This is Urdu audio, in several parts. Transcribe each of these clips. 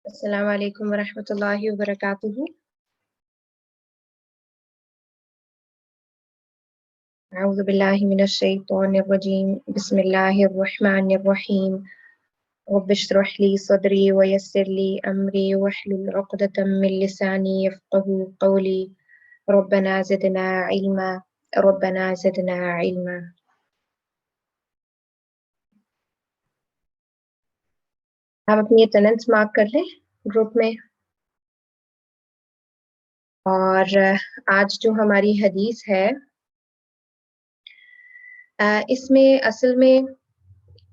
السلام علیکم ورحمۃ اللہ وبرکاتہ۔ اعوذ باللہ من الشیطان الرجیم، بسم اللہ الرحمن الرحیم۔ رب اشرح لی صدری ویسر لی امری واحلل عقدۃ من لسانی یفقهوا قولی۔ ربنا زدنا علما، ربنا زدنا علما۔ آپ اپنی اٹینڈنس مارک کر لیں گروپ میں۔ اور آج جو ہماری حدیث ہے اس میں اصل میں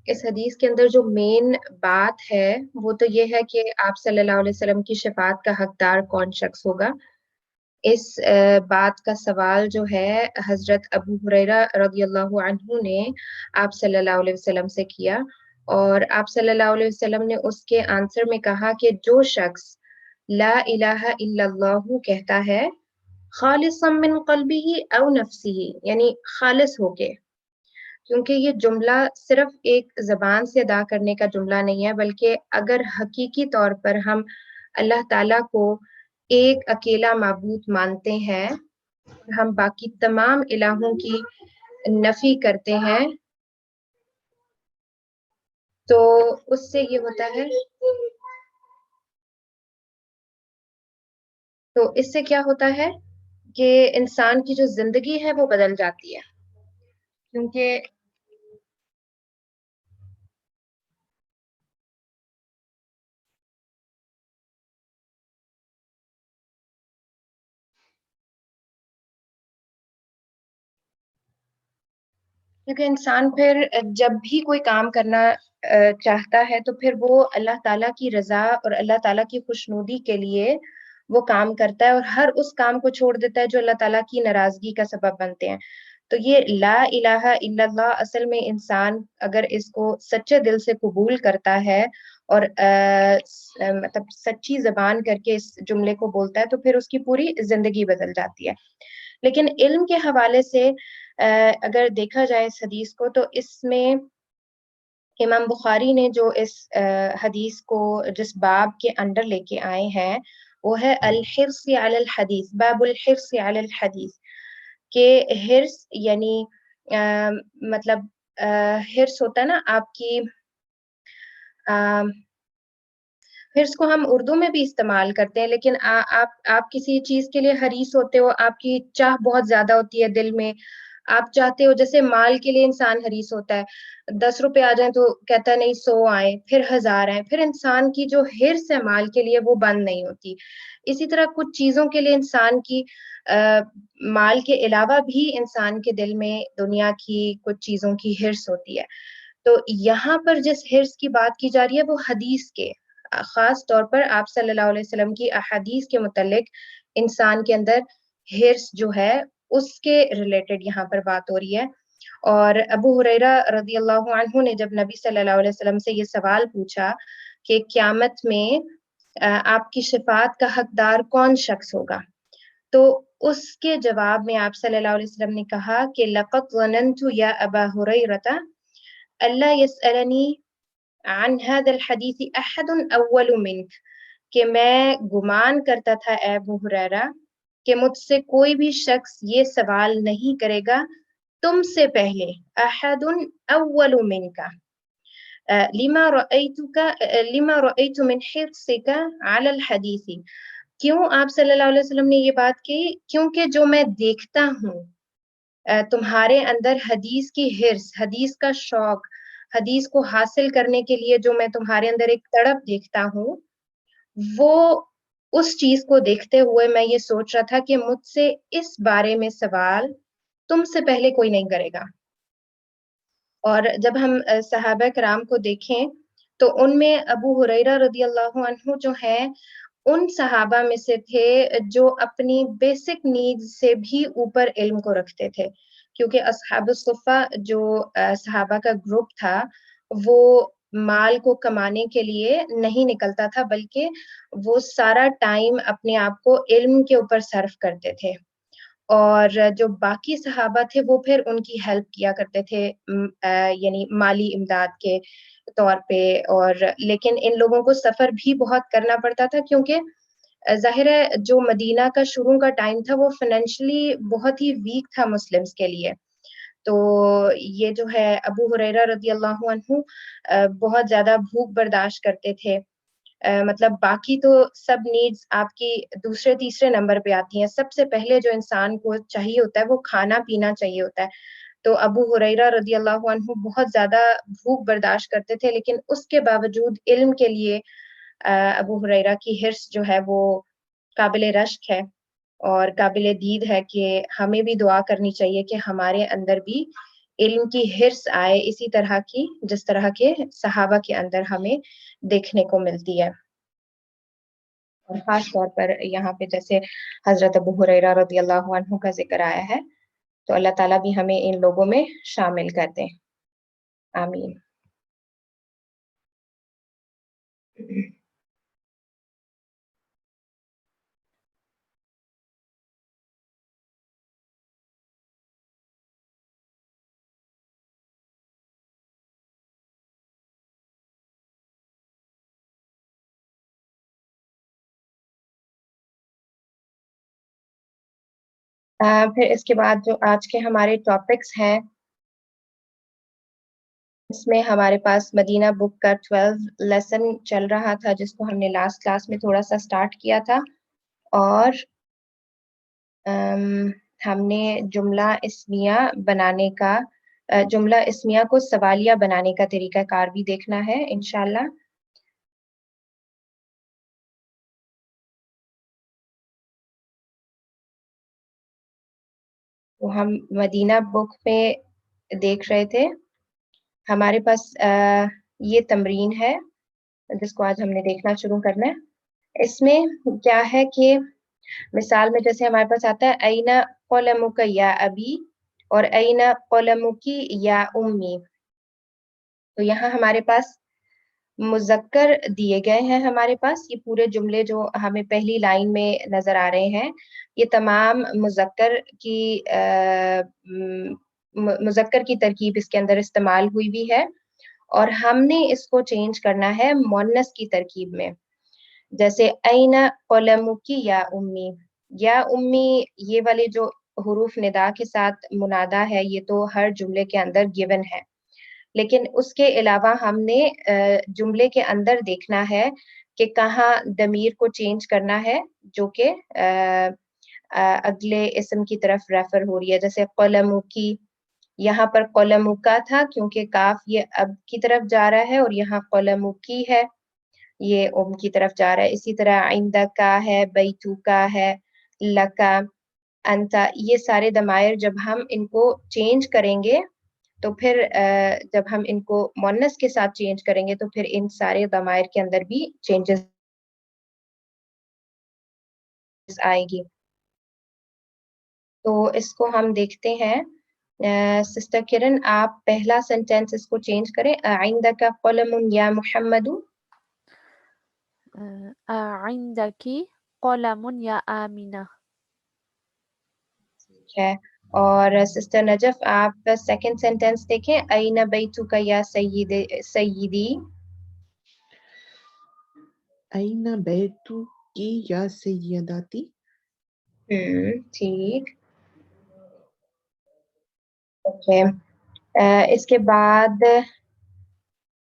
اس حدیث کے اندر جو مین بات ہے وہ تو یہ ہے کہ آپ صلی اللہ علیہ وسلم کی شفاعت کا حقدار کون شخص ہوگا۔ اس بات کا سوال جو ہے حضرت ابو ہریرہ رضی اللہ عنہ نے آپ صلی اللہ علیہ وسلم سے کیا، اور آپ صلی اللہ علیہ وسلم نے اس کے آنسر میں کہا کہ جو شخص لا الہ الا اللہ کہتا ہے خالصا من قلبہ او نفسہ، یعنی خالص ہو کے، کیونکہ یہ جملہ صرف ایک زبان سے ادا کرنے کا جملہ نہیں ہے، بلکہ اگر حقیقی طور پر ہم اللہ تعالیٰ کو ایک اکیلا معبود مانتے ہیں، ہم باقی تمام الہوں کی نفی کرتے ہیں، تو اس سے یہ ہوتا ہے، تو اس سے کیا ہوتا ہے کہ انسان کی جو زندگی ہے وہ بدل جاتی ہے، کیونکہ انسان پھر جب بھی کوئی کام کرنا چاہتا ہے تو پھر وہ اللہ تعالیٰ کی رضا اور اللہ تعالیٰ کی خوشنودی کے لیے وہ کام کرتا ہے، اور ہر اس کام کو چھوڑ دیتا ہے جو اللہ تعالیٰ کی ناراضگی کا سبب بنتے ہیں۔ تو یہ لا الہ الا اللہ اصل میں انسان اگر اس کو سچے دل سے قبول کرتا ہے اور مطلب سچی زبان کر کے اس جملے کو بولتا ہے تو پھر اس کی پوری زندگی بدل جاتی ہے۔ لیکن علم کے حوالے سے اگر دیکھا جائے اس حدیث کو، تو اس میں امام بخاری نے جو اس حدیث کو جس باب کے اندر لے کے آئے ہیں وہ ہے الحرص علی الحدیث، باب الحرص علی الحدیث، کہ حرص یعنی مطلب حرص ہوتا ہے نا آپ کی، حرص کو ہم اردو میں بھی استعمال کرتے ہیں، لیکن آپ کسی چیز کے لیے حریص ہوتے ہو، آپ کی چاہ بہت زیادہ ہوتی ہے دل میں، آپ چاہتے ہو، جیسے مال کے لیے انسان حریص ہوتا ہے، 10 روپے آ جائیں تو کہتا ہے نہیں 100 آئیں، پھر 1000 آئیں، پھر انسان کی جو حرص ہے مال کے لیے وہ بند نہیں ہوتی۔ اسی طرح کچھ چیزوں کے لیے انسان کی مال کے علاوہ بھی انسان کے دل میں دنیا کی کچھ چیزوں کی حرص ہوتی ہے۔ تو یہاں پر جس حرص کی بات کی جا رہی ہے وہ حدیث کے، خاص طور پر آپ صلی اللہ علیہ وسلم کی احادیث کے متعلق انسان کے اندر حرص جو ہے اس کے ریلیٹڈ یہاں پر بات ہو رہی ہے۔ اور ابو ہریرہ رضی اللہ عنہ نے جب نبی صلی اللہ علیہ وسلم سے یہ سوال پوچھا کہ قیامت میں آپ کی شفاعت کا حقدار کون شخص ہوگا، تو اس کے جواب میں آپ صلی اللہ علیہ وسلم نے کہا کہ لقد ظننت یا ابا ہریرہ اللہ یسألنی عن هذا الحدیث احد اول منک، کہ میں گمان کرتا تھا اے ابو ہریرہ کہ مجھ سے کوئی بھی شخص یہ سوال نہیں کرے گا تم سے پہلے، احد اول منک، لما رأيت من حرصك على الحدیث، کیوں آپ صلی اللہ علیہ وسلم نے یہ بات کی، کیونکہ جو میں دیکھتا ہوں تمہارے اندر حدیث کی حرص، حدیث کا شوق، حدیث کو حاصل کرنے کے لیے جو میں تمہارے اندر ایک تڑپ دیکھتا ہوں، وہ اس چیز کو دیکھتے ہوئے میں یہ سوچ رہا تھا کہ مجھ سے اس بارے میں سوال تم سے پہلے کوئی نہیں کرے گا۔ اور جب ہم صحابہ کرام کو دیکھیں تو ان میں ابو ہریرہ رضی اللہ عنہ جو ہیں ان صحابہ میں سے تھے جو اپنی بیسک نیڈ سے بھی اوپر علم کو رکھتے تھے، کیونکہ اصحاب الصفہ جو صحابہ کا گروپ تھا وہ مال کو کمانے کے لیے نہیں نکلتا تھا، بلکہ وہ سارا ٹائم اپنے آپ کو علم کے اوپر صرف کرتے تھے، اور جو باقی صحابہ تھے وہ پھر ان کی ہیلپ کیا کرتے تھے یعنی مالی امداد کے طور پہ. اور لیکن ان لوگوں کو سفر بھی بہت کرنا پڑتا تھا کیونکہ ظاہر ہے جو مدینہ کا شروع کا ٹائم تھا وہ فائنینشلی بہت ہی ویک تھا مسلمس کے لیے. تو یہ جو ہے ابو ہریرہ رضی اللہ عنہ بہت زیادہ بھوک برداشت کرتے تھے. مطلب باقی تو سب نیڈز آپ کی دوسرے تیسرے نمبر پہ آتی ہیں. سب سے پہلے جو انسان کو چاہیے ہوتا ہے وہ کھانا پینا چاہیے ہوتا ہے. تو ابو ہریرہ رضی اللہ عنہ بہت زیادہ بھوک برداشت کرتے تھے لیکن اس کے باوجود علم کے لیے ابو ہریرہ کی حرص جو ہے وہ قابل رشک ہے اور قابل دید ہے کہ ہمیں بھی دعا کرنی چاہیے کہ ہمارے اندر بھی علم کی حرص آئے اسی طرح کی جس طرح کے صحابہ کے اندر ہمیں دیکھنے کو ملتی ہے. اور خاص طور پر یہاں پہ جیسے حضرت ابو ہریرہ رضی اللہ عنہ کا ذکر آیا ہے تو اللہ تعالیٰ بھی ہمیں ان لوگوں میں شامل کر دیں. آمین. پھر اس کے بعد جو آج کے ہمارے ٹاپکس ہیں اس میں ہمارے پاس مدینہ بک کا 12 لیسن چل رہا تھا جس کو ہم نے لاسٹ کلاس میں تھوڑا سا سٹارٹ کیا تھا. اور ہم نے جملہ اسمیہ بنانے کا جملہ اسمیہ کو سوالیہ بنانے کا طریقہ کار بھی دیکھنا ہے انشاءاللہ. تو ہم مدینہ بک پہ دیکھ رہے تھے. ہمارے پاس یہ تمرین ہے جس کو آج ہم نے دیکھنا شروع کرنا ہے. اس میں کیا ہے کہ مثال میں جیسے ہمارے پاس آتا ہے اینا قلمک یا ابی اور اینا قلمک یا امی. تو یہاں ہمارے پاس مذکر دیے گئے ہیں. ہمارے پاس یہ پورے جملے جو ہمیں پہلی لائن میں نظر آ رہے ہیں یہ تمام مذکر کی ترکیب اس کے اندر استعمال ہوئی بھی ہے اور ہم نے اس کو چینج کرنا ہے مؤنث کی ترکیب میں. جیسے اینا قلمکی یا امی. یا امی یہ والے جو حروف ندا کے ساتھ منادا ہے یہ تو ہر جملے کے اندر گیون ہے لیکن اس کے علاوہ ہم نے جملے کے اندر دیکھنا ہے کہ کہاں ضمیر کو چینج کرنا ہے جو کہ اگلے اسم کی طرف ریفر ہو رہی ہے. جیسے قلمکی یہاں پر قلمکا تھا کیونکہ کاف یہ اب کی طرف جا رہا ہے اور یہاں قلمکی ہے یہ ام کی طرف جا رہا ہے. اسی طرح عندکا ہے بیتوکا ہے لکا انتا یہ سارے ضمائر جب ہم ان کو چینج کریں گے تو پھر جب ہم ان کو مؤنث کے ساتھ چینج کریں گے تو پھر ان سارے ضمائر کے اندر بھی چینجز آئے گی. تو اس کو ہم دیکھتے ہیں. سسٹر کرن آپ پہلا سینٹینس اس کو چینج کریں. عندک قلم یا محمد. عندکی قلم یا آمینہ. ٹھیک ہے. اور سسٹر نجف آپ سیکنڈ سینٹینس دیکھیں. این بیتک یا سیدی. این بیتکی یا سیداتی. ٹھیک. اوکے. اس کے بعد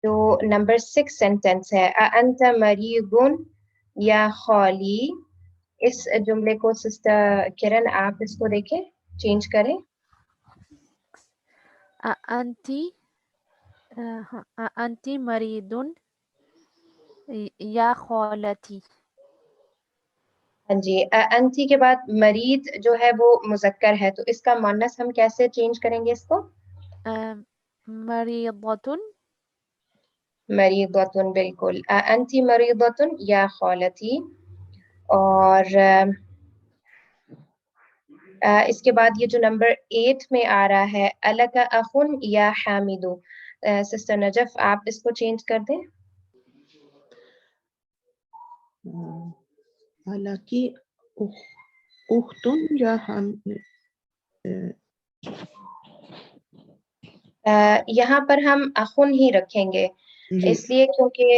جو نمبر 6 سینٹینس ہے انت مریض یا خالی. اس جملے کو سسٹر کرن آپ اس کو دیکھیں چینج کریں. انتی مریدن یا خالتی. ہاں جی. انتی کے بعد مریض جو ہے وہ مذکر ہے تو اس کا مؤنث ہم کیسے چینج کریں گے اس کو؟ مریضۃ. مریضۃ بالکل. انتی مریضۃ یا خالتی. اور اس کے بعد یہ جو نمبر 8 میں آ رہا ہے الک اخن یا حامدو. سسٹر نجف آپ اس کو چینج کر دیں. حالانکہ اختن یا ہم یہاں پر ہم اخن ہی رکھیں گے جی اس لیے کیونکہ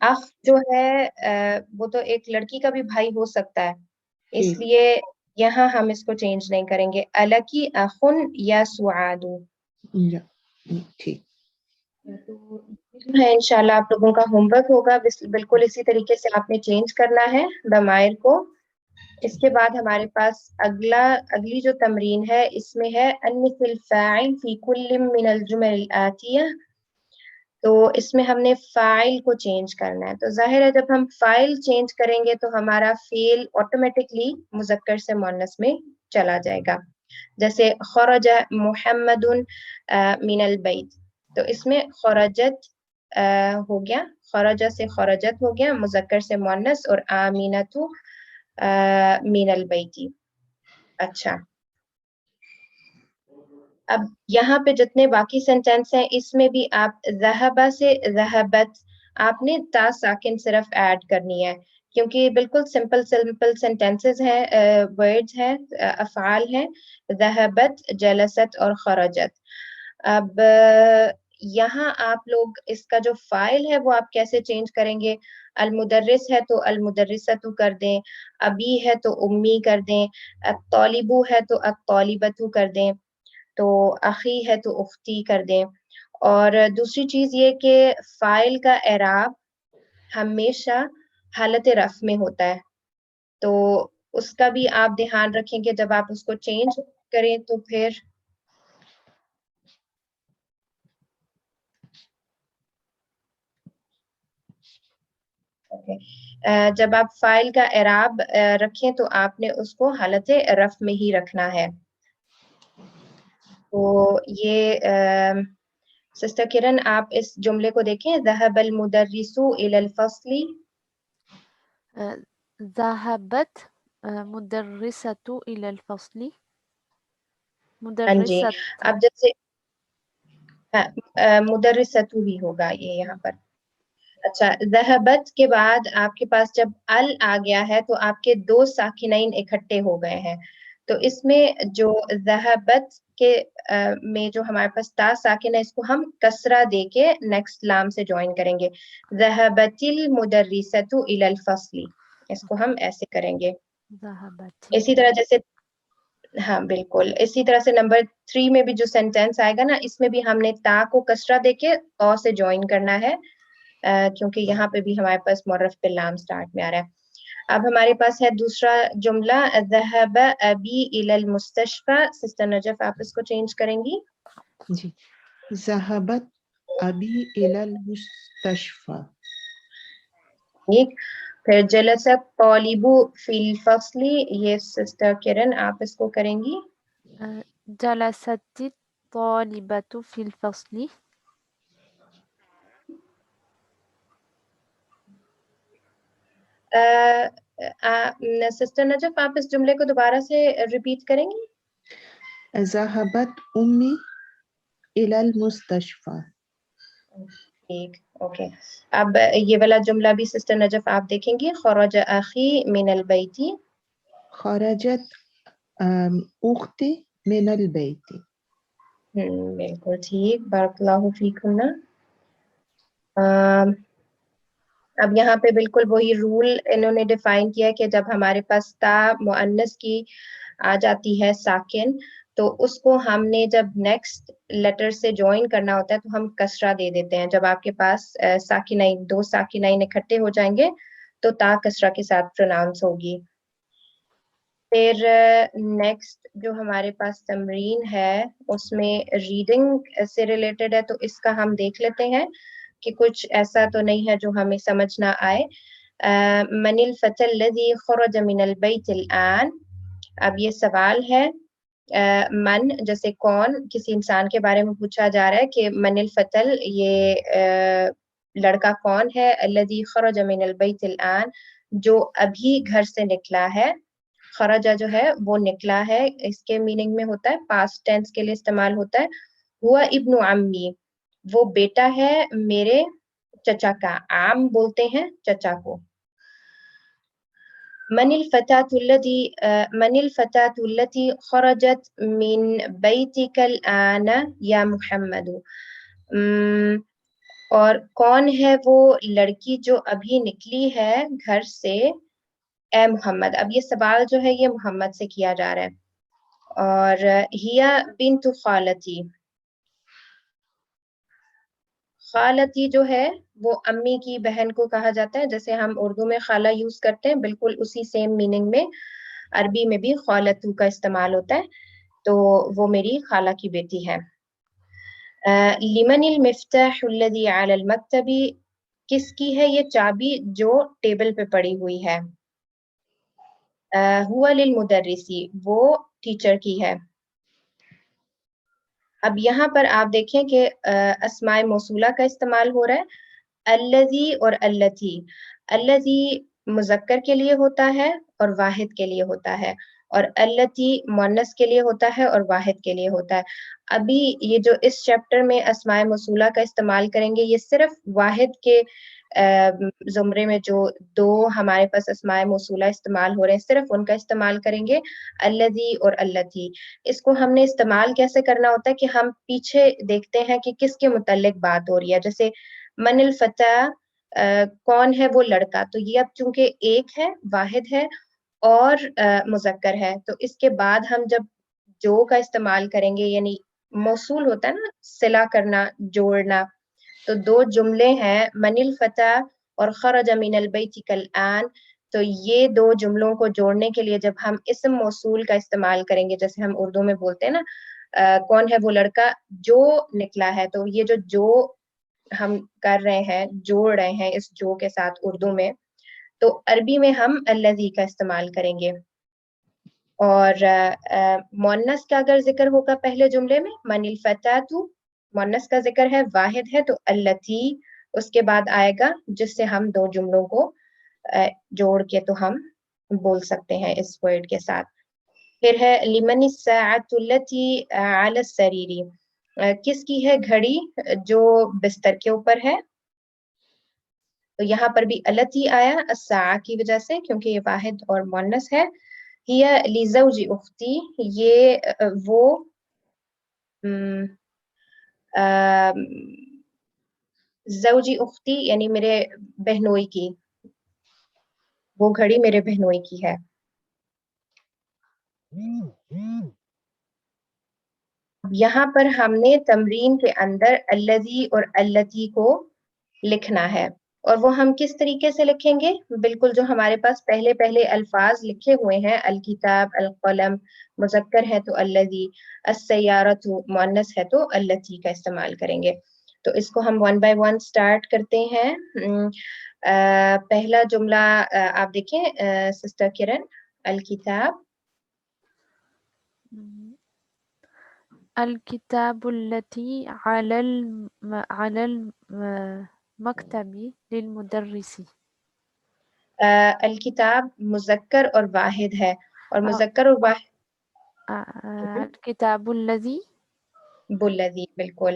اخ جو ہے وہ تو ایک لڑکی کا بھی بھائی ہو سکتا ہے، اس ٹھیک لیے یہاں ہم اس کو چینج نہیں کریں گے. الکی اخن یا سعادو. یا ٹھیک تو جو ہے انشاءاللہ آپ لوگوں کا ہوم ورک ہوگا، بالکل اسی طریقے سے آپ نے چینج کرنا ہے ضمائر کو. اس کے بعد ہمارے پاس اگلی جو تمرین ہے اس میں ہے انث الفاعل فی کل من الجمل الآتیہ. تو اس میں ہم نے فاعل کو چینج کرنا ہے. تو ظاہر ہے جب ہم فاعل چینج کریں گے تو ہمارا فعل آٹومیٹکلی مذکر سے مؤنث میں چلا جائے گا. جیسے خرج محمد من البیت، تو اس میں خرجت ہو گیا، خرجہ سے خرجت ہو گیا مذکر سے مؤنث، اور آمینۃ من البیتی. اچھا، اب یہاں پہ جتنے باقی سینٹینس ہیں اس میں بھی آپ ذہبہ سے ذہبت آپ نے تا ساکن صرف ایڈ کرنی ہے، کیونکہ بالکل سمپل سینٹینسز ہیں، ورڈز ہیں، افعال ہیں، ذہبت، جلست اور خرجت. اب یہاں آپ لوگ اس کا جو فاعل ہے وہ آپ کیسے چینج کریں گے؟ المدرس ہے تو المدرسۃ کر دیں، ابی ہے تو امی کر دیں، الطالبو ہے تو الطالبۃ کر دیں، تو اخی ہے تو اختی کر دیں. اور دوسری چیز یہ کہ فاعل کا اعراب ہمیشہ حالت رفع میں ہوتا ہے، تو اس کا بھی آپ دھیان رکھیں گے جب آپ اس کو چینج کریں. تو پھر جب آپ فاعل کا اعراب رکھیں تو آپ نے اس کو حالت رفع میں ہی رکھنا ہے. تو یہ سسٹر کرن آپ اس جملے کو دیکھیں، ذهب المدرس الى الفصل. ذهبت مدرسة إلى الفصل. ہاں جی، مدرسة. اب جیسے مدرسۃ ہی ہوگا یہ یہاں پر. اچھا، ذہبت کے بعد آپ کے پاس جب ال آ گیا ہے تو آپ کے دو ساکنین اکٹھے ہو گئے ہیں. تو اس میں جو ذہبت کے میں جو ہمارے پاس تا ساکن ہے اس کو ہم کسرہ دے کے نیکسٹ لام سے جوائن کریں گے. ذہبت المدرسۃ الی الفصل، اس کو ہم ایسے کریں گے. ذهبت. اسی طرح جیسے ہاں بالکل اسی طرح سے نمبر 3 میں بھی جو سینٹینس آئے گا نا، اس میں بھی ہم نے تا کو کسرہ دے کے او سے جوائن کرنا ہے، کیونکہ یہاں پہ بھی ہمارے پاس معرف پہ لام سٹارٹ میں آ رہا ہے. اب ہمارے پاس ہے دوسرا جملہ، ذهب ابی الی المستشفى. سسٹر نجف آپ اس کو چینج کریں گی. جی ذہبت ابی الی المستشفى. ٹھیک، پھر جلس الطالب فی الفصل، یہ سسٹر کرن آپ اس کو کریں گی. جلست الطالبة في الفصل. سسٹر نجف آپ اس جملے کو دوبارہ سے ریپیٹ کریں گی. ذہبت امی الی المستشفى. ٹھیک، اوکے. اب یہ والا جملہ بھی سسٹر نجف آپ دیکھیں گی، خرج اخی من البیت. خرجت اختی من البیت. بالکل ٹھیک، بارک اللہ فیکم. اب یہاں پہ بالکل وہی رول انہوں نے ڈیفائن کیا کہ جب ہمارے پاس تا مؤنث کی آ جاتی ہے ساکن، تو اس کو ہم نے جب نیکسٹ لیٹر سے جوائن کرنا ہوتا ہے تو ہم کسرہ دے دیتے ہیں. جب آپ کے پاس ساکنین، دو ساکنین اکٹھے ہو جائیں گے تو تا کسرہ کے ساتھ پروناؤنس ہوگی. پھر نیکسٹ جو ہمارے پاس تمرین ہے اس میں ریڈنگ سے ریلیٹڈ ہے، تو اس کا ہم دیکھ لیتے ہیں کہ کچھ ایسا تو نہیں ہے جو ہمیں سمجھ نہ آئے. من الفتى الذي خرج من البيت الآن. اب یہ سوال ہے، من جیسے کون، کسی انسان کے بارے میں پوچھا جا رہا ہے کہ من الفتل، یہ لڑکا کون ہے، الذي خرج من البيت الآن، جو ابھی گھر سے نکلا ہے. خرجہ جو ہے وہ نکلا ہے، اس کے میننگ میں ہوتا ہے پاسٹ ٹینس کے لیے استعمال ہوتا ہے. ہوا ابن عمی، وہ بیٹا ہے میرے چچا کا. عام بولتے ہیں چچا کو. من الفتاة التي خرجت من بيتك الآن یا محمد. اور کون ہے وہ لڑکی جو ابھی نکلی ہے گھر سے اے محمد. اب یہ سوال جو ہے یہ محمد سے کیا جا رہا ہے. اور ہیا بنت خالتی، خالتی جو ہے وہ امی کی بہن کو کہا جاتا ہے. جیسے ہم اردو میں خالہ یوز کرتے ہیں بالکل اسی سیم میننگ میں عربی میں بھی خالتو کا استعمال ہوتا ہے. تو وہ میری خالہ کی بیٹی ہے. لمن المفتاح الذي على المكتب، کس کی ہے یہ چابی جو ٹیبل پہ پڑی ہوئی ہے. هو للمدرسی، وہ ٹیچر کی ہے. اب یہاں پر آپ دیکھیں کہ اسماء موصولہ کا استعمال ہو رہا ہے. الذی اور اللتی. الذی مذکر کے لیے ہوتا ہے اور واحد کے لیے ہوتا ہے، اور اللتی مؤنث کے لیے ہوتا ہے اور واحد کے لیے ہوتا ہے. ابھی یہ جو اس چیپٹر میں اسماء موصولہ کا استعمال کریں گے یہ صرف واحد کے زمرے میں جو دو ہمارے پاس اسماء موصولہ استعمال ہو رہے ہیں صرف ان کا استعمال کریں گے، الذی اور اللتی. اس کو ہم نے استعمال کیسے کرنا ہوتا ہے کہ ہم پیچھے دیکھتے ہیں کہ کس کے متعلق بات ہو رہی ہے. جیسے من الفتح، کون ہے وہ لڑکا. تو یہ اب چونکہ ایک ہے، واحد ہے اور مذکر ہے، تو اس کے بعد ہم جب جو کا استعمال کریں گے یعنی موصول ہوتا ہے نا صلہ کرنا، جوڑنا. تو دو جملے ہیں من الفتح اور خرج من البیت کالآن. تو یہ دو جملوں کو جوڑنے کے لیے جب ہم اسم موصول کا استعمال کریں گے، جیسے ہم اردو میں بولتے ہیں نا کون ہے وہ لڑکا جو نکلا ہے، تو یہ جو ہم کر رہے ہیں جوڑ رہے ہیں اس جو کے ساتھ اردو میں، تو عربی میں ہم الذی کا استعمال کریں گے. اور مؤنث کا اگر ذکر ہوگا پہلے جملے میں من الفتاۃ، مؤنث کا ذکر ہے واحد ہے تو اللتی اس کے بعد آئے گا جس سے ہم دو جملوں کو جوڑ کے تو ہم بول سکتے ہیں اس ورڈ کے ساتھ. پھر ہے لمن الساعۃ التی علی السریر، کس کی ہے گھڑی جو بستر کے اوپر ہے. تو یہاں پر بھی التی آیا الساعہ کی وجہ سے کیونکہ یہ واحد اور مؤنث ہے. ہی لزوج اختی، یہ وہ زوجی اختی یعنی میرے بہنوئی کی، وہ گھڑی میرے بہنوئی کی ہے. یہاں پر ہم نے تمرین کے اندر الذی اور اللتی کو لکھنا ہے، اور وہ ہم کس طریقے سے لکھیں گے؟ بالکل جو ہمارے پاس پہلے الفاظ لکھے ہوئے ہیں، الکتاب، القلم مذکر ہے تو الذی، السیارۃ مؤنث ہے تو اللتی کا استعمال کریں گے. تو اس کو ہم 1 by 1 اسٹارٹ کرتے ہیں. پہلا جملہ آپ دیکھیں سسٹر کرن، الکتاب. الكتاب التي على المكتب للمدرس. الکتاب مذکر اور واحد ہے، اور مذکر اور واحد الكتاب الذي، بالذی بالکل.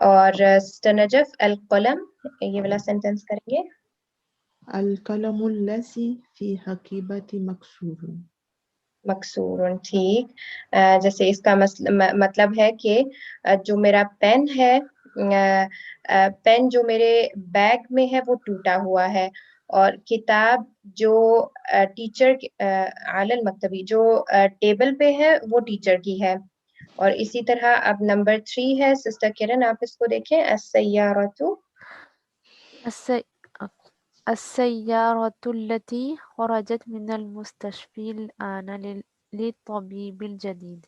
اور سسٹر نجف القلم، یہ والا سینٹنس کریں گے. القلم الذی فی حقیبت مکسور. مکسور، ٹھیک. جیسے اس کا مطلب ہے کہ جو میرا پین ہے، پین جو میرے بیگ میں ہے وہ ٹوٹا ہوا ہے، اور کتاب جو ٹیچر علی المکتبی جو ٹیبل پہ ہے وہ ٹیچر کی ہے. اور اسی طرح اب نمبر 3 ہے سسٹر کرن، آپ اس کو دیکھیں. السیارۃ، السيارة التي خرجت من المستشفى الآن للطبيب الجديد.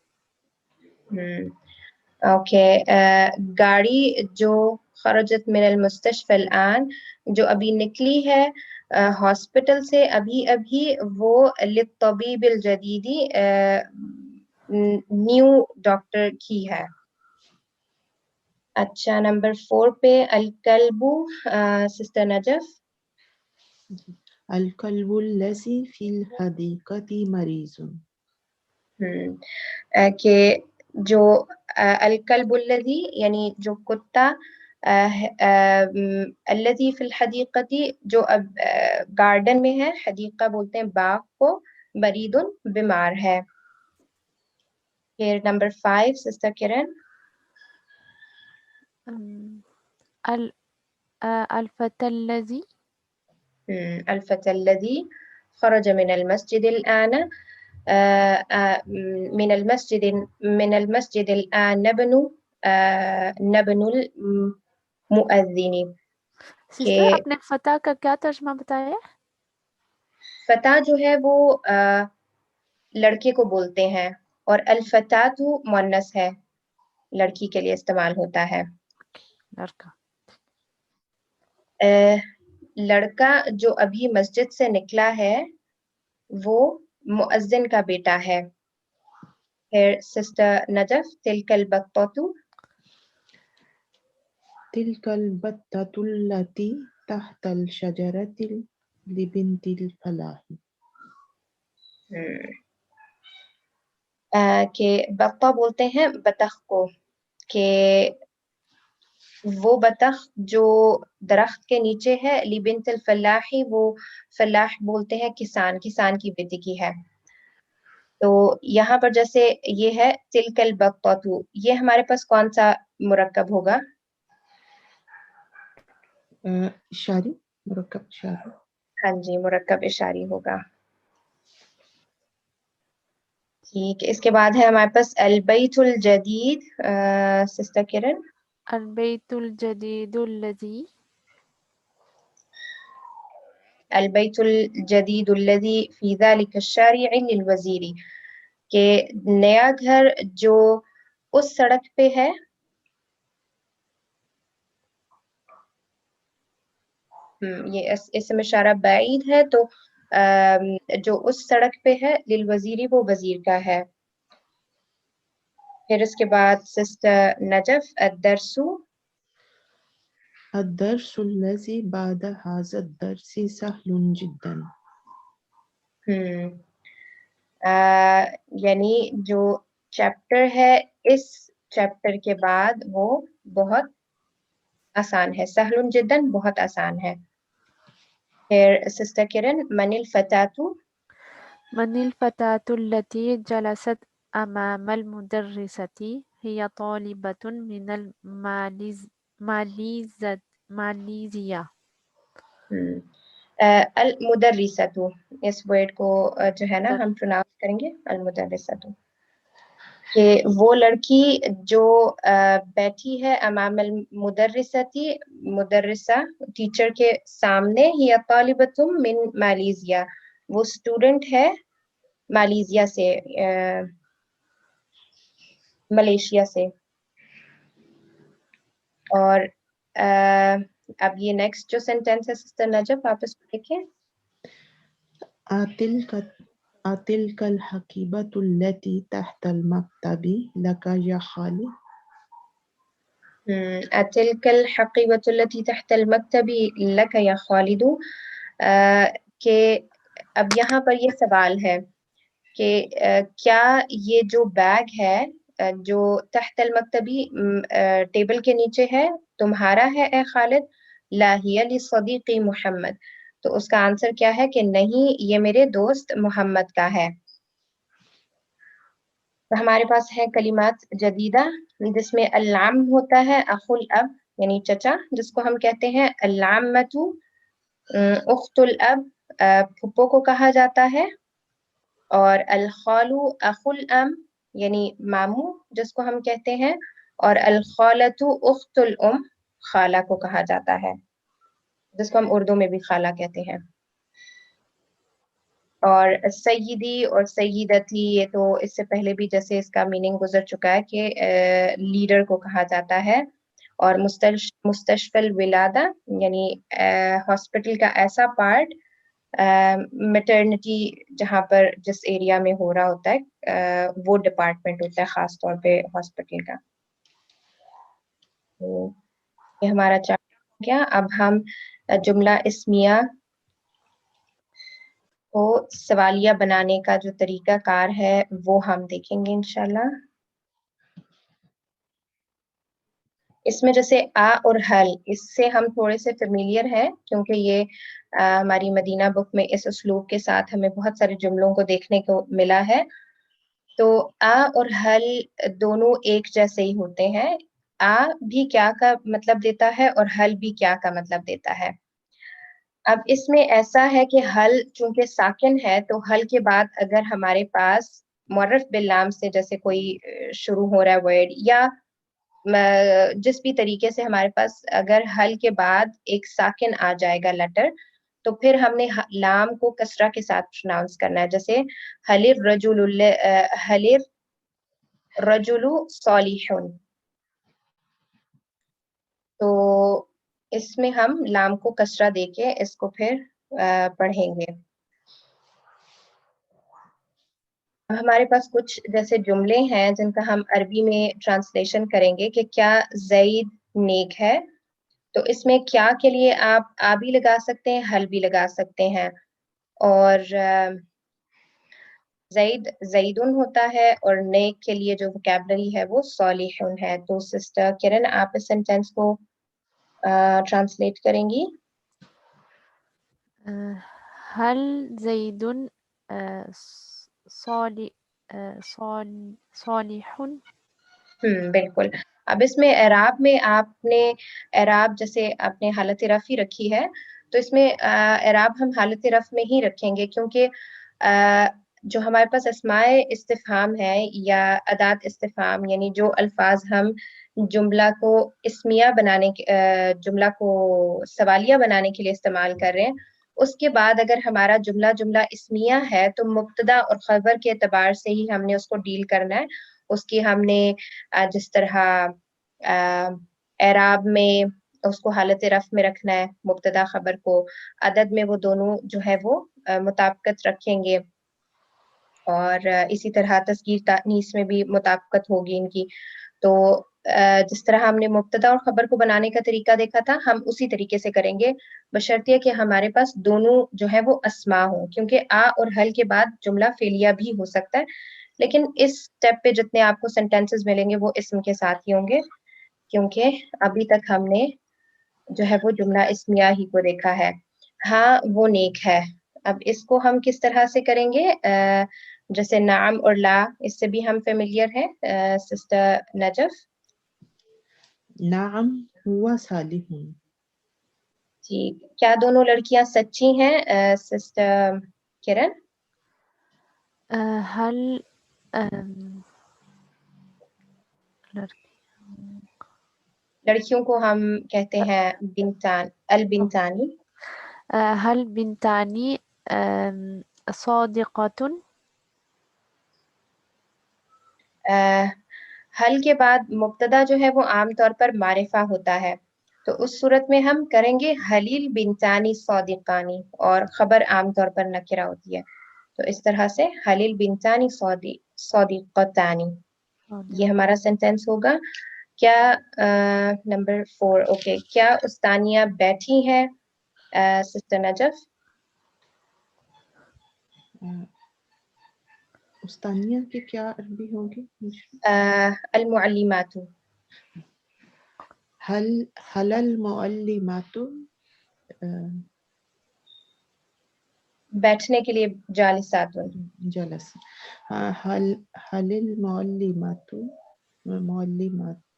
اوکے. گاڑی جو خرجت من المستشفى الآن، جو ابھی نکلی ہے ہاسپٹل سے ابھی وہ للطبیب الجدیدی نیو ڈاکٹر کی ہے. اچھا نمبر 4 پہ الکلب، سسٹر نجف. الکلب الذی فی الحدیقۃ مریض. کہ جو الکلب الذی یعنی جو کتا الذی فی الحدیقتی جو اب گارڈن میں ہے، حدیقہ بولتے ہیں باغ کو، مریض بیمار ہے. پھر نمبر 5 سسٹر کرن. الفتى الذي الفتى الذي خرج من المسجد الآن من المسجد الآن نبن المؤذن. سسٹر آپ نے فتح کا کیا ترجمہ بتایا؟ فتح جو ہے وہ لڑکے کو بولتے ہیں، اور الفتاۃ مؤنث ہے، لڑکی کے لیے استعمال ہوتا ہے. لڑکا. لڑکا جو ابھی مسجد سے نکلا ہے وہ مؤذن کا بیٹا ہے. پھر سسٹر نجف تلک البطۃ. تلك البتة التي تحت الشجرة لبنت الفلاح. کہ بطہ بولتے ہیں بطخ کو، کہ وہ بطخ جو درخت کے نیچے ہے، لبنت الفلاحی، وہ فلاح بولتے ہیں کسان، کسان کی بیٹی کی ہے. تو یہاں پر جیسے یہ ہے تلک البطۃ، یہ ہمارے پاس کون سا مرکب ہوگا؟ اشاری، مرکب اشاری. ہاں جی، مرکب اشاری ہوگا. ٹھیک، اس کے بعد ہے ہمارے پاس البیت الجدید. سسٹر کرن. البیت الجدید الذی البیت الجدید الذی فی ذلک الشارع للوزیر، کہ نیا گھر جو اس سڑک پہ ہے، یہ اسم اشارہ بعید ہے، تو جو اس سڑک پہ ہے للوزیری، وہ وزیر کا ہے. پھر اس کے بعد سسٹر نجف الدرس. الدرس الذي بعد هذا الدرس سهل جدا. یعنی جو چیپٹر ہے اس چیپٹر کے بعد وہ بہت آسان ہے. سہل جدن بہت آسان ہے. پھر سسٹر کرن من الفتاۃ. من الفتاة التي جلست أمام المدرسة هي طالبة من ماليزيا. المدرسۃ، اس ورڈ کو جو ہے نا ہم پروناؤنس کریں گے المدرسۃ، کہ وہ لڑکی جو بیٹھی ہے امام المدرستی، مدرسہ ٹیچر کے سامنے، ہی طالبۃ من مالیزیا، وہ اسٹوڈنٹ ہے مالیزیا سے، ملیشیا سے. اور اب یہ نیکسٹ جو سینٹینس ہے سسٹر نجف، آپ اس کو دیکھیں. أتلك الحقيبة التي تحت المكتب لك يا خالد. أتلك الحقيبة التي تحت المكتب لك يا خالد، کہ اب یہاں پر یہ سوال ہے کہ کیا یہ جو بیگ ہے جو تحت المکتبی، ٹیبل کے نیچے ہے، تمہارا ہے اے خالد؟ لا ہی لصدیقی محمد، تو اس کا آنسر کیا ہے کہ نہیں، یہ میرے دوست محمد کا ہے. تو ہمارے پاس ہے کلمات جدیدہ، جس میں العم ہوتا ہے اخو الاب، یعنی چچا، جس کو ہم کہتے ہیں العمۃ اخت الاب، پھپھو کو کہا جاتا ہے. اور الخال اخو الام، یعنی ماموں، جس کو ہم کہتے ہیں. اور الخالۃ اخت الام، خالہ کو کہا جاتا ہے، جس کو ہم اردو میں بھی خالہ کہتے ہیں. اور سیدی اور سیدتی، یہ تو اس سے پہلے بھی جیسے اس کا میننگ گزر چکا ہے کہ لیڈر کو کہا جاتا ہے. اور مستشفی الولادہ، یعنی ہاسپٹل کا ایسا پارٹ، میٹرنٹی جہاں پر جس ایریا میں ہو رہا ہوتا ہے وہ ڈپارٹمنٹ ہوتا ہے خاص طور پہ ہاسپٹل کا. یہ ہمارا چیپٹر ہو گیا. اب ہم جملہ اسمیہ کو سوالیہ بنانے کا جو طریقہ کار ہے وہ ہم دیکھیں گے انشاءاللہ. اس میں جیسے آ اور حل، اس سے ہم تھوڑے سے فیملیئر ہیں کیونکہ یہ ہماری مدینہ بک میں اس اسلوب کے ساتھ ہمیں بہت سارے جملوں کو دیکھنے کو ملا ہے. تو آ اور حل دونوں ایک جیسے ہی ہوتے ہیں. آ بھی کیا کا مطلب دیتا ہے اور حل بھی کیا کا مطلب دیتا ہے. اب اس میں ایسا ہے کہ حل چونکہ ساکن ہے تو حل کے بعد اگر ہمارے پاس معرف باللام سے جیسے کوئی شروع ہو رہا ہے ورڈ، یا جس بھی طریقے سے ہمارے پاس اگر حل کے بعد ایک ساکن آ جائے گا لیٹر، تو پھر ہم نے لام کو کسرہ کے ساتھ پروناؤنس کرنا ہے. جیسے حل رجل صالح، تو اس میں ہم لام کو کسرہ دے کے اس کو پھر پڑھیں گے. ہمارے پاس کچھ جیسے جملے ہیں جن کا ہم عربی میں ٹرانسلیشن کریں گے کہ کیا زید نیک ہے. تو اس میں کیا کے لیے آپ آ بھی لگا سکتے ہیں، حل بھی لگا سکتے ہیں. اور زید زیدن ہوتا ہے، اور نیک کے لیے جو وکیبلری ہے وہ صالحون ہے. تو سسٹر کرن آپ اس سینٹینس کو ٹرانسلیٹ کریں گی. هل زيد صالح؟ بالکل. اب اس میں اعراب میں آپ نے اعراب جیسے آپ نے حالت رفع ہی رکھی ہے، تو اس میں اعراب ہم حالت رفع میں ہی رکھیں گے کیونکہ جو ہمارے پاس اسماء استفہام ہے یا ادات استفہام، یعنی جو الفاظ ہم جملہ کو اسمیہ بنانے جملہ کو سوالیہ بنانے کے لیے استعمال کر رہے ہیں، اس کے بعد اگر ہمارا جملہ اسمیہ ہے تو مبتدا اور خبر کے اعتبار سے ہی ہم نے اس کو ڈیل کرنا ہے. اس کی ہم نے جس طرح اعراب میں اس کو حالت رفع میں رکھنا ہے مبتدا خبر کو، عدد میں وہ دونوں جو ہے وہ مطابقت رکھیں گے، اور اسی طرح تذکیر تانیث میں بھی مطابقت ہوگی ان کی. تو جس طرح ہم نے مبتدا اور خبر کو بنانے کا طریقہ دیکھا تھا، ہم اسی طریقے سے کریں گے، بشرطیہ کہ ہمارے پاس دونوں جو ہے وہ اسما ہوں، کیونکہ آ اور حل کے بعد جملہ فعلیہ بھی ہو سکتا ہے. لیکن اس سٹیپ پہ جتنے آپ کو سینٹینسز ملیں گے وہ اسم کے ساتھ ہی ہوں گے، کیونکہ ابھی تک ہم نے جو ہے وہ جملہ اسمیہ ہی کو دیکھا ہے. ہاں وہ نیک ہے. اب اس کو ہم کس طرح سے کریں گے؟ جیسے نعم اور لا، اس سے بھی ہم فیملیئر ہیں. Sister Najaf. نعم ہوا صالح. جی، کیا دونوں لڑکیاں سچی ہیں سسٹر کرن؟ هل لڑکیوں کو ہم کہتے ہیں بنتان، البنتانی. هل بنتانی صادقة؟ حل کے بعد مبتدا جو ہے وہ عام طور پر معرفہ ہوتا ہے، تو اس صورت میں ہم کریں گے حلیل بنتانی صادقانی، اور خبر عام طور پر نکرہ ہوتی ہے، تو اس طرح سے حلیل بنتانی صادقتانی. یہ ہمارا سینٹینس ہوگا. کیا نمبر 4، اوکے، کیا استانیہ بیٹھی ہے سسٹر نجف؟ استانیہ کے کیا عربی ہوگی؟ المعلمات. حل المعلمات بیٹھنے کے لیے جالسات. جلس. حل المعلمات معلماتانی.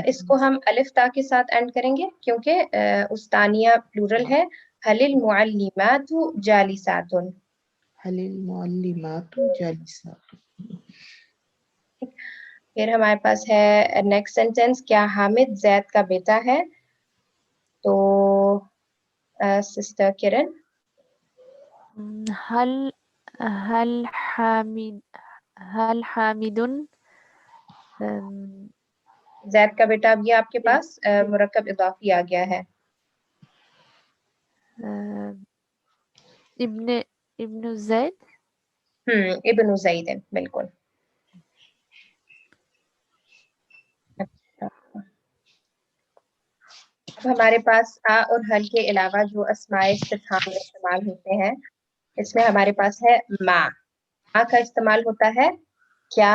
اس کو ہم الف تا کے ساتھ اینڈ کریں گے کیونکہ استانیہ پلورل ہے. حل المعلمات جالسات. حل المعلمات جالسات. پھر ہمارے پاس ہے نیکسٹ سینٹینس، کیا حامد زید کا بیٹا ہے؟ تو سسٹر کرن. هل حامد زید کا بیٹا، اب یہ آپ کے پاس مرکب اضافی آ گیا ہے. ابن زید. ابن زید، بالکل. اب ہمارے پاس آ اور حل کے علاوہ جو اسماء استفہام میں استعمال ہوتے ہیں، اس میں ہمارے پاس ہے ما. ما کا استعمال ہوتا ہے کیا،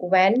when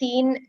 3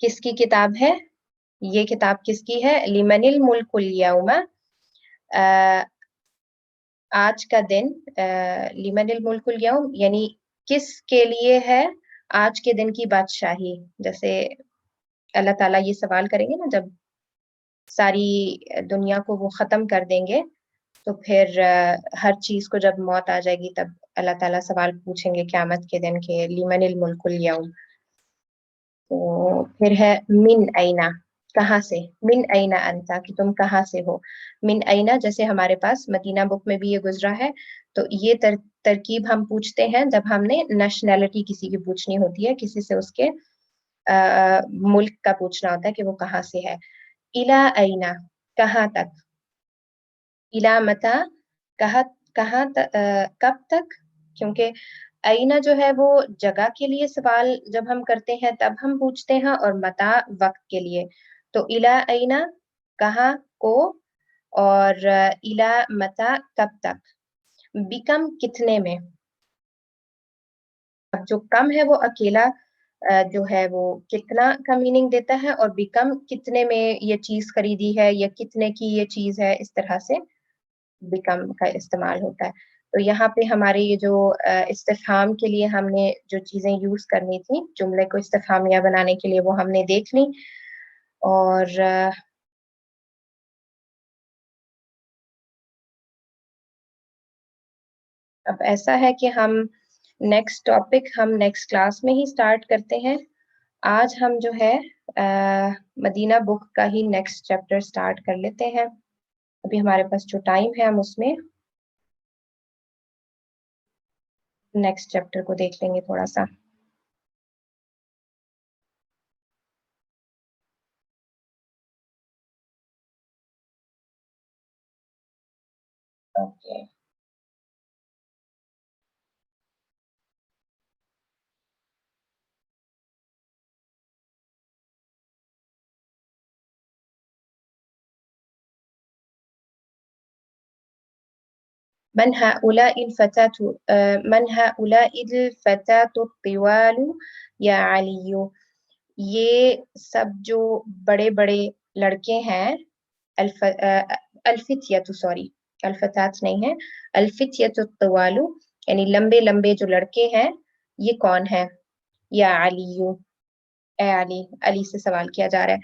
کس کی کتاب ہے؟ یہ کتاب کس کی ہے؟ لمن الملک اليوم، آج کا دن، لمن الملک اليوم یعنی کس کے لیے ہے آج کے دن کی بادشاہی. جیسے اللہ تعالیٰ یہ سوال کریں گے نا جب ساری دنیا کو وہ ختم کر دیں گے، تو پھر ہر چیز کو جب موت آ جائے گی تب اللہ تعالیٰ سوال پوچھیں گے قیامت کے دن کے لمن الملک اليوم. تو پھر ہے من اینا، کہاں سے، من اینا انتا کہ تم کہاں سے ہو. من اینا جیسے ہمارے پاس مدینہ بک میں بھی یہ گزرا ہے، تو یہ ترکیب ہم پوچھتے ہیں جب ہم نے نیشنلٹی کسی کی پوچھنی ہوتی ہے، کسی سے اس کے ملک کا پوچھنا ہوتا ہے کہ وہ کہاں سے ہے. الا اینا کہاں تک، الا متا کہاں کب تک، کیونکہ اینا جو ہے وہ جگہ کے لیے سوال جب ہم کرتے ہیں تب ہم پوچھتے ہیں، اور متا وقت کے لیے. تو الا اینا کہاں کو، اور الا متا کب تک. بیکم کتنے میں، اب جو کم ہے وہ اکیلا جو ہے وہ کتنا کا میننگ دیتا ہے، اور بیکم کتنے میں یہ چیز خریدی ہے یا کتنے کی یہ چیز ہے، اس طرح سے بیکم کا استعمال ہوتا ہے. تو یہاں پہ ہمارے یہ جو استفہام کے لیے ہم نے جو چیزیں یوز کرنی تھی جملے کو استفہامیہ بنانے کے لیے، وہ ہم نے دیکھ لی. اور اب ایسا ہے کہ ہم نیکسٹ ٹاپک ہم نیکسٹ کلاس میں ہی سٹارٹ کرتے ہیں. آج ہم جو ہے مدینہ بک کا ہی نیکسٹ چیپٹر سٹارٹ کر لیتے ہیں. ابھی ہمارے پاس جو ٹائم ہے ہم اس میں نیکسٹ چیپٹر کو دیکھ لیں گے تھوڑا سا. اوکے من هؤلاء الفتاة من هؤلاء الفتاة الطوال یا علی، یہ سب جو بڑے بڑے لڑکے ہیں، الفتیۃ سوری الفتات نہیں ہے، الفتیۃ الطوال یعنی لمبے لمبے جو لڑکے ہیں، یہ کون ہے؟ یا علی، اے علی، علی سے سوال کیا جا رہا ہے.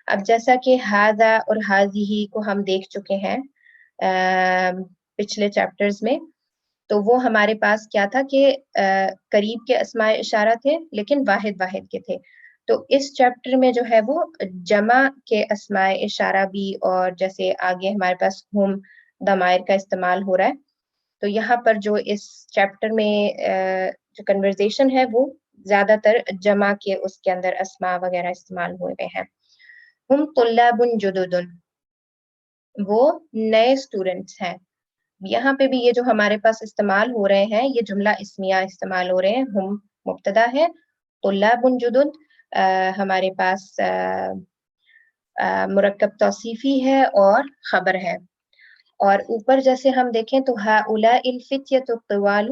اب جیسا کہ ہاذا اور ہاذیہ کو ہم دیکھ چکے ہیں پچھلے چیپٹرز میں، تو وہ ہمارے پاس کیا تھا کہ قریب کے اسماء اشارہ تھے لیکن واحد واحد کے تھے. تو اس چیپٹر میں جو ہے وہ جمع کے اسماء اشارہ بھی، اور جیسے آگے ہمارے پاس ہم ضمائر کا استعمال ہو رہا ہے. تو یہاں پر جو اس چیپٹر میں جو کنورزیشن ہے وہ زیادہ تر جمع کے اس کے اندر اسماء وغیرہ استعمال ہوئے ہیں. ہم طلاب جدد، وہ نئے اسٹوڈنٹس ہیں. یہاں پہ بھی یہ جو ہمارے پاس استعمال ہو رہے ہیں یہ جملہ اسمیہ استعمال ہو رہے ہیں. ہم مبتدا ہے، طلاب جدد ہمارے پاس مرکب توصیفی ہے اور خبر ہے. اور اوپر جیسے ہم دیکھیں تو ہؤلاء الفتیۃ الطوال،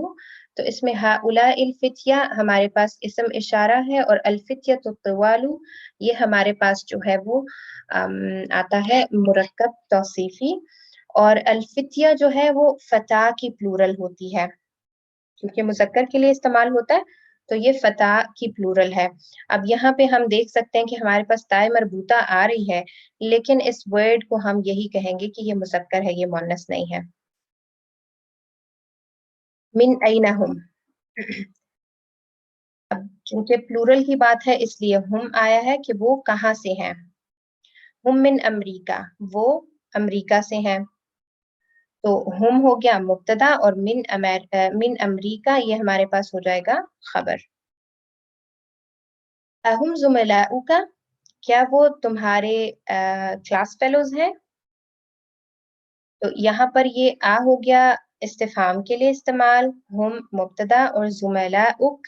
تو اس میں ہؤلاء الفتیہ ہمارے پاس اسم اشارہ ہے، اور الفتیۃ الطوال یہ ہمارے پاس جو ہے وہ آتا ہے مرکب توصیفی. اور الفتیہ جو ہے وہ فتح کی پلورل ہوتی ہے، کیونکہ مذکر کے لیے استعمال ہوتا ہے تو یہ فتح کی پلورل ہے. اب یہاں پہ ہم دیکھ سکتے ہیں کہ ہمارے پاس تائے مربوطہ آ رہی ہے، لیکن اس ورڈ کو ہم یہی کہیں گے کہ یہ مذکر ہے، یہ مؤنث نہیں ہے. من این ہم، اب چونکہ پلورل کی بات ہے اس لیے ہم آیا ہے کہ وہ کہاں سے ہیں. ہم من امریکہ، وہ امریکہ سے ہیں. تو ہم ہو گیا مبتدا، اور من امریکہ یہ ہمارے پاس ہو جائے گا خبر. اہم زملاؤک، کیا وہ تمہارے کلاس فیلوز ہیں؟ تو یہاں پر یہ ہو گیا استفہام کے لیے استعمال، ہم مبتدا اور زملاؤک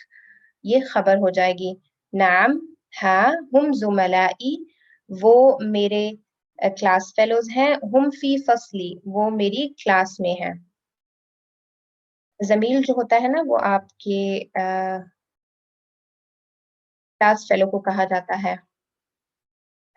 یہ خبر ہو جائے گی. نعم، ہاں، ہم زملائی، وہ میرے کلاس فیلوز ہیں. ہم فی فصلی، وہ میری کلاس میں ہیں. زمیل جو ہوتا ہے نا وہ آپ کے کلاس فیلو کو کہا جاتا ہے.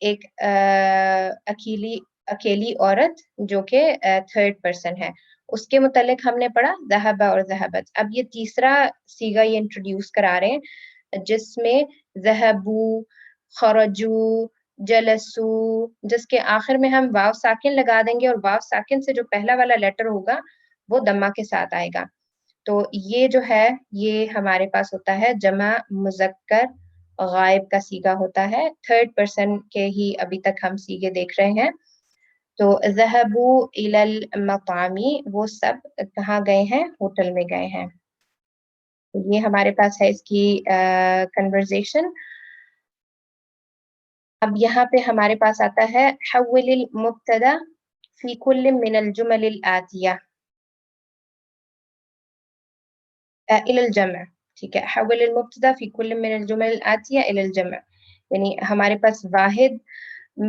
ایک اکیلی عورت جو کہ تھرڈ پرسن ہے، اس کے متعلق ہم نے پڑھا ذہب اور ذہبت. اب یہ تیسرا سیگا یہ انٹروڈیوس کرا رہے ہیں جس میں ذہبو، خرجو، جلسو، جس کے آخر میں ہم واو ساکن لگا دیں گے اور واو ساکن سے جو پہلا والا لیٹر ہوگا وہ دمہ کے ساتھ آئے گا. تو یہ جو ہے یہ ہمارے پاس ہوتا ہے جمع مذکر غائب کا سیگا ہوتا ہے. تھرڈ پرسن کے ہی ابھی تک ہم سیگے دیکھ رہے ہیں. تو ذهبوا الى المطعم، وہ سب کہاں گئے ہیں؟ ہوٹل میں گئے ہیں. یہ ہمارے پاس ہے اس کی کنورزیشن. اب یہاں پہ ہمارے پاس آتا ہے حول المبتدا فی کل من الجمل الآتیہ الى الجمع. ٹھیک ہے، حول المبتدا فی کل من الجمل الآتیہ الى الجمع، یعنی ہمارے پاس واحد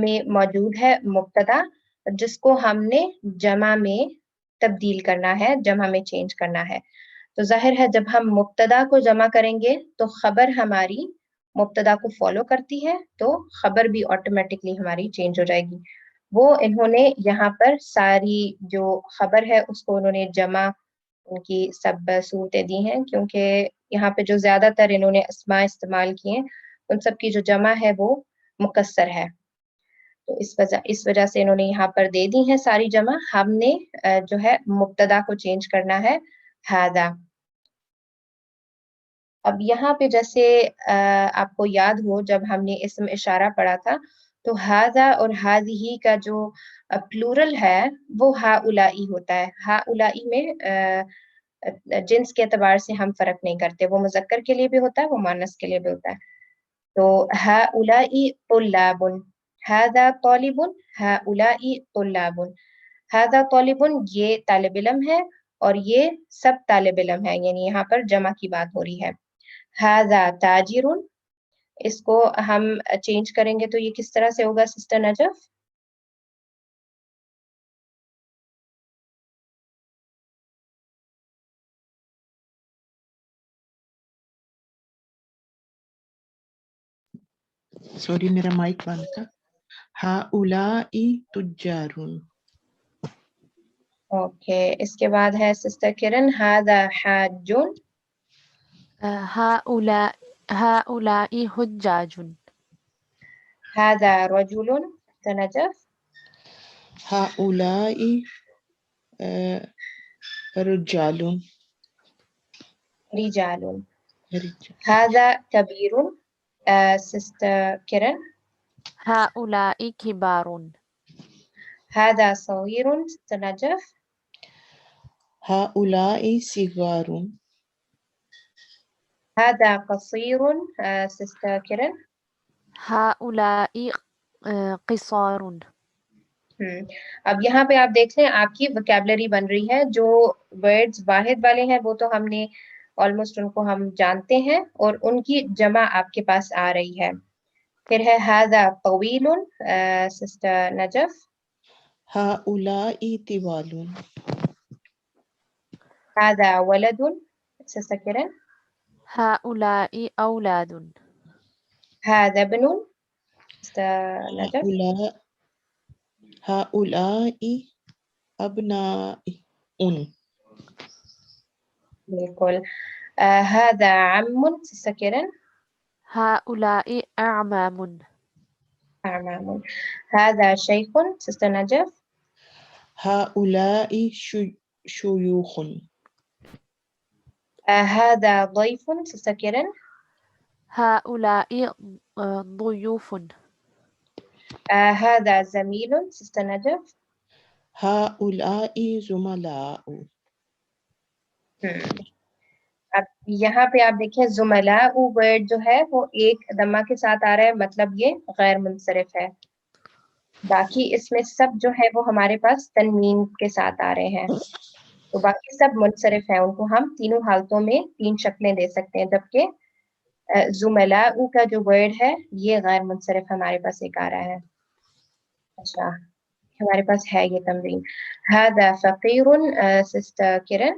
میں موجود ہے مبتدا جس کو ہم نے جمع میں تبدیل کرنا ہے، جمع میں چینج کرنا ہے. تو ظاہر ہے جب ہم مبتدا کو جمع کریں گے تو خبر ہماری مبتدا کو فالو کرتی ہے، تو خبر بھی آٹومیٹکلی ہماری چینج ہو جائے گی. وہ انہوں نے یہاں پر ساری جو خبر ہے اس کو انہوں نے جمع ان کی سب صورتیں دی ہیں، کیونکہ یہاں پہ جو زیادہ تر انہوں نے اسماء استعمال کیے ہیں ان سب کی جو جمع ہے وہ مکسر ہے. تو اس وجہ سے انہوں نے یہاں پر دے دی ہیں ساری جمع. ہم نے جو ہے مبتدا کو چینج کرنا ہے ہذا. اب یہاں پہ جیسے آپ کو یاد ہو جب ہم نے اسم اشارہ پڑھا تھا تو ہذا اور ہذہ کا جو پلورل ہے وہ ہؤلائی ہوتا ہے. ہؤلائی میں جنس کے اعتبار سے ہم فرق نہیں کرتے، وہ مذکر کے لیے بھی ہوتا ہے وہ مؤنث کے لیے بھی ہوتا ہے. تو ہؤلائی طلاب، هذا طالب، هؤلاء طلاب. هذا طالب یہ طالب علم ہے اور یہ سب طالب علم ہے، یعنی یہاں پر جمع کی بات ہو رہی ہے. هذا تاجر، اس کو ہم چینج کریں گے تو یہ کس طرح سے ہوگا سسٹر نجف؟ سوری میرا مائک بند تھا. ہؤلاء تجار. اوکے، اس کے بعد ہے سسٹر کرن هذا حاج، هؤلاء حجاج. هذا رجل، سسٹر نجف ہؤلاء رجال. رجال. هذا كبير، سسٹر کرن هؤلاء كبار. هذا صغير، سسٹر نجف ہؤلاء صغار. هذا قصير، سسٹر کرن هؤلاء قصار. اب یہاں پہ آپ دیکھ لیں آپ کی وکیبلری بن رہی ہے. جو ورڈز واحد والے ہیں وہ تو ہم نے آلموسٹ ان کو ہم جانتے ہیں اور ان کی جمع آپ کے پاس آ رہی ہے. پھر ہے هذا طویل، سسٹر نجف ہؤلاء طوال. هذا ولد، سسٹر کرن هؤلاء أولاد. هذا ابن، سسٹر نجف ہؤلاء ابناء. بالکل. هذا عم، سسٹر کرن هؤلاء أعمام. أعمام. هذا شيخ، سسٹر نجف ہؤلاء شیوخ. هذا ضيف، سسٹر کرن هؤلاء ضيوف. هذا زميل، سسٹر نجف ہؤلاء زملاء. اب یہاں پہ آپ دیکھیں زملاء ورڈ جو ہے وہ ایک دمہ کے ساتھ آ رہا ہے، مطلب یہ غیر منصرف ہے. باقی اس میں سب جو ہے وہ ہمارے پاس تنوین کے ساتھ آ رہے ہیں، تو باقی سب منصرف ہیں. ان کو ہم تینوں حالتوں میں تین شکلیں دے سکتے ہیں، جبکہ زملاء کا جو ورڈ ہے یہ غیر منصرف ہمارے پاس ایک آ رہا ہے. اچھا، ہمارے پاس ہے یہ تمرین. هذا فقیر، سسٹر کرن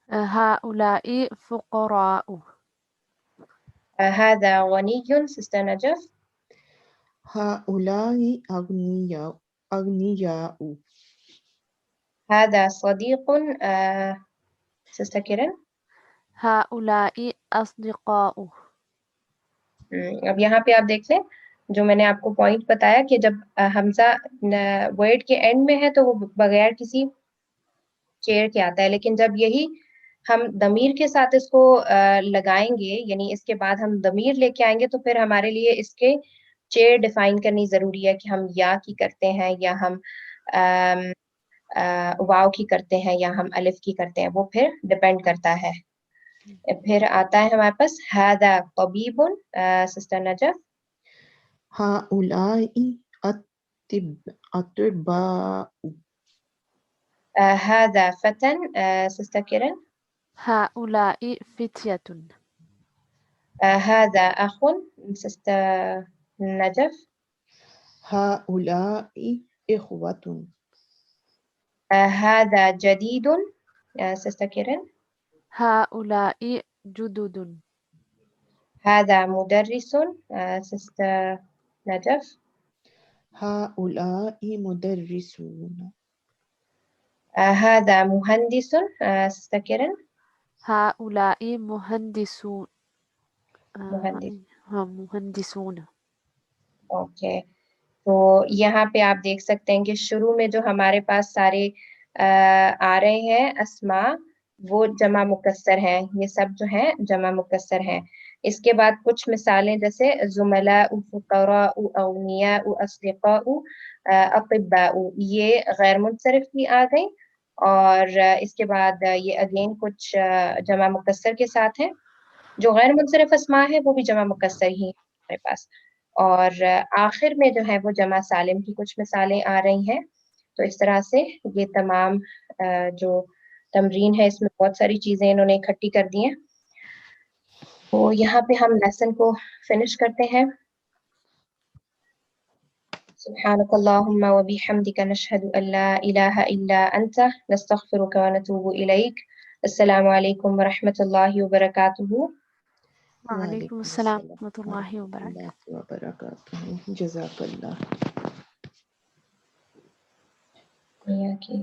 هؤلاء فقراء. هذا غنی، سسٹر نجف هؤلاء أغنياء. هذا صديق سسٹر کرن. هؤلاء أصدقاء. اب یہاں پہ آپ دیکھ لیں جو میں نے آپ کو پوائنٹ بتایا کہ جب حمزہ ورڈ کے اینڈ میں ہے تو وہ بغیر کسی چیئر کے آتا ہے، لیکن جب یہی ہم ضمیر کے ساتھ اس کو لگائیں گے، یعنی اس کے بعد ہم ضمیر لے کے آئیں گے، تو پھر ہمارے لیے اس کے چیئر ڈیفائن کرنی ضروری ہے کہ ہم یا کی کرتے ہیں یا ہم واو کی کرتے ہیں یا ہم الف کی کرتے ہیں، وہ پھر ڈیپینڈ کرتا ہے. پھر آتا ہے ہمارے پاس هذا طبیب. Sister Najaf. هؤلاء أطباء. هذا فتى. سسٹر کرن. هؤلاء فتية. هذا أخ. Sister Najaf. هؤلاء إخوة. هذا جديد. سسٹر کرن. هؤلاء جدد. هذا مدرس. Sister Najaf. هؤلاء مدرسون. هذا مهندس. سسٹر کرن. هؤلاء مهندسون. مهندس. مهندسون. اوکے، تو یہاں پہ آپ دیکھ سکتے ہیں کہ شروع میں جو ہمارے پاس سارے آ رہے ہیں اسماء، وہ جمع مکسر ہیں، یہ سب جو ہیں جمع مکسر ہیں. اس کے بعد کچھ مثالیں جیسے زملاء، فقراء، اغنیاء، اصدقاء، اطباء، یہ غیر منصرف کی آ گئی. اور اس کے بعد یہ اگین کچھ جمع مکسر کے ساتھ ہیں. جو غیر منصرف اسماء ہے وہ بھی جمع مکسر ہی ہیں ہمارے پاس. اور آخر میں جو ہے وہ جمع سالم کی کچھ مثالیں آ رہی ہیں. تو اس طرح سے یہ تمام جو تمرین ہے اس میں بہت ساری چیزیں انہوں نے اکٹھی کر دی ہیں. تو یہاں پہ ہم لیسن کو فنش کرتے ہیں. سبحانك اللهم وبحمدك نشهد أن لا إله إلا أنت نستغفرك ونتوب إليك. السلام عليكم ورحمة الله وبركاته. وعليكم السلام ورحمة الله وبركاته. جزاك الله. Okay.